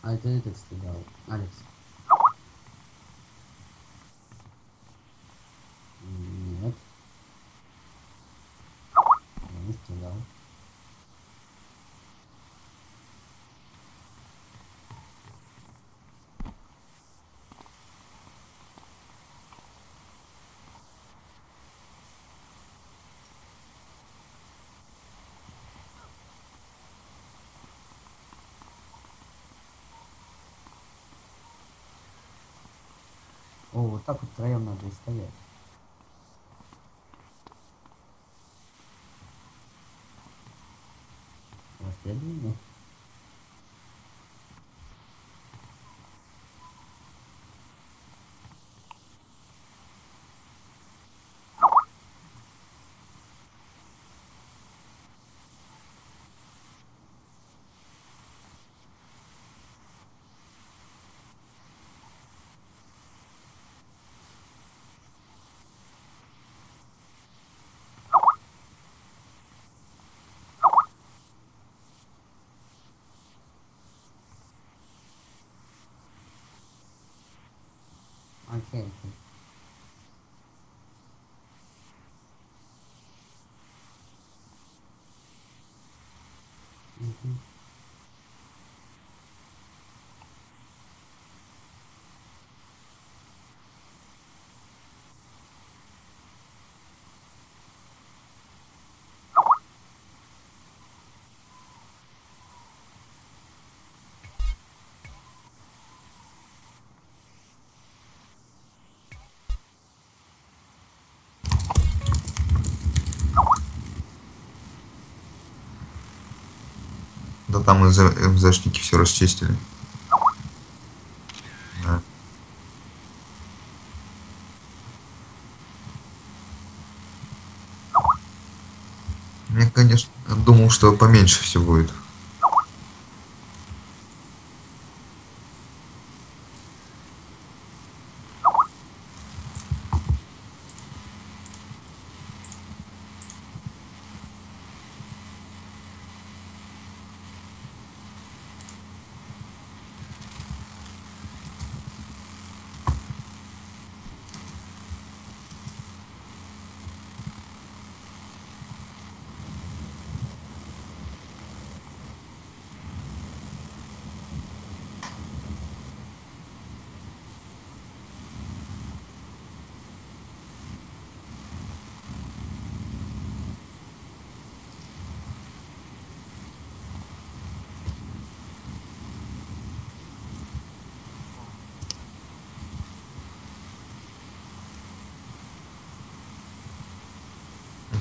А это этот стрелял. Алекс. Нет, я не стрелял. О, вот так вот втроем надо и стоять. Расследование. Окей, окей. Мгм. Да там МЗшники все расчистили. Да. Я, конечно, думал, что поменьше все будет.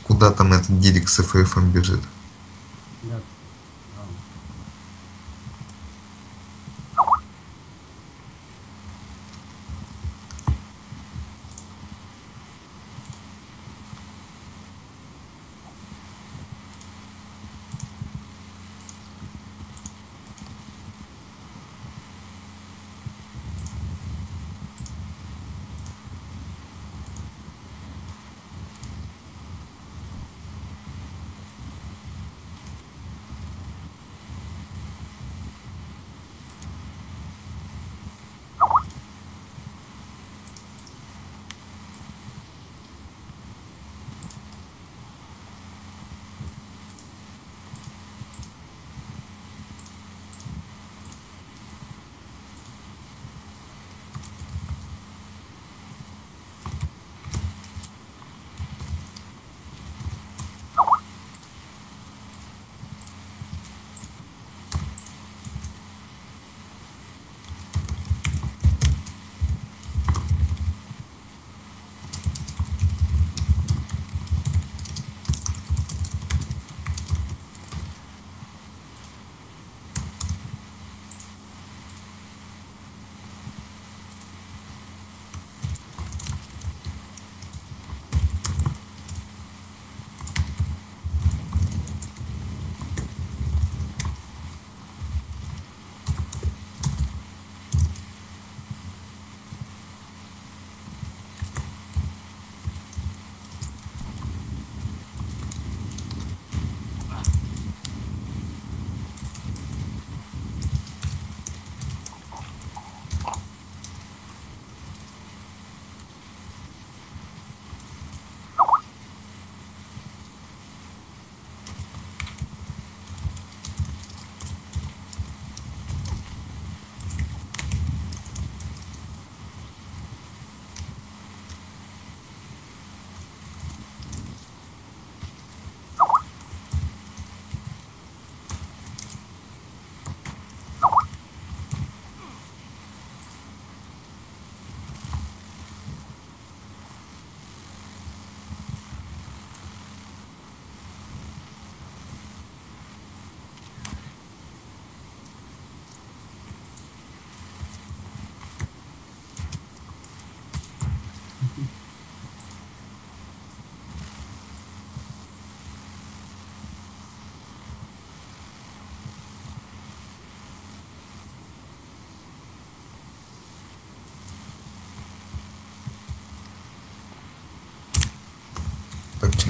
Куда там этот Дирик с ФФом бежит? Да. А,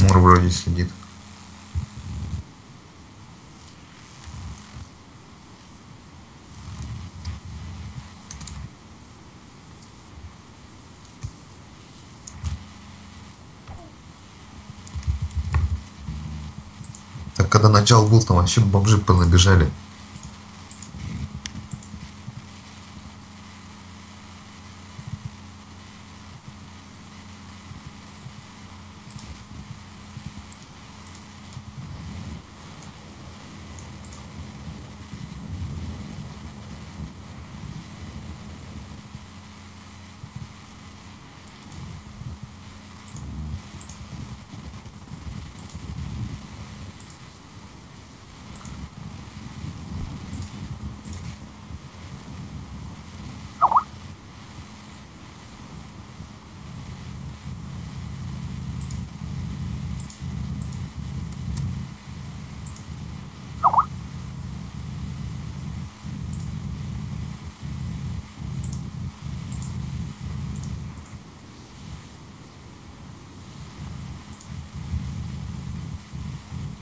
Тимур вроде следит. Так когда начало был, там вообще бомжи понабежали.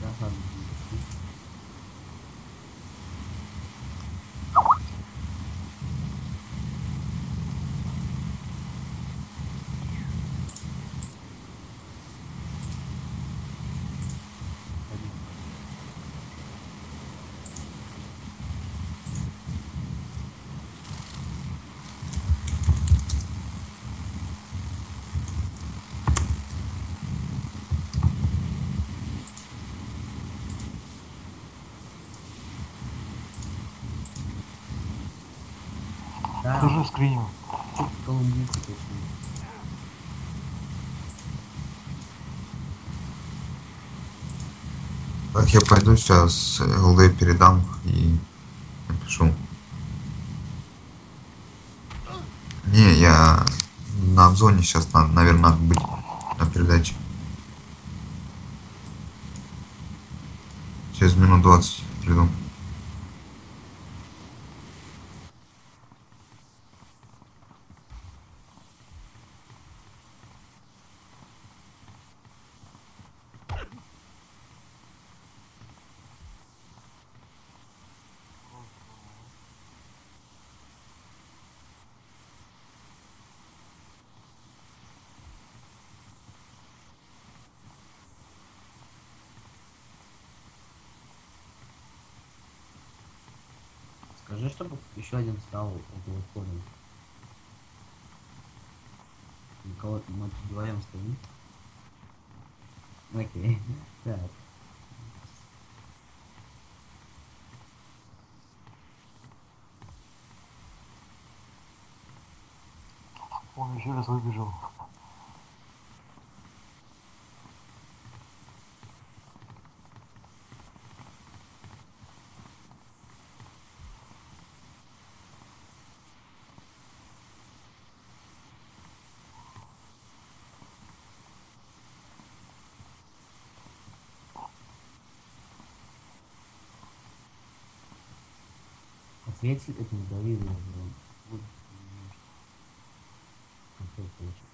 Сейчас ладно, не пошли. Пойдем. Да, Держи скриню. чуть колумбийцы точнее. Так я пойду сейчас ЛД передам и напишу. Не, я на обзоне сейчас, наверное, надо быть на передаче. Через минут 20 приду. Скажи, чтобы еще один стал около входа. Никого мы тут вдвоем стоим. Окей. Так. Он еще раз выбежал. Ответь этому Давиду. Будет немножко конфет получить.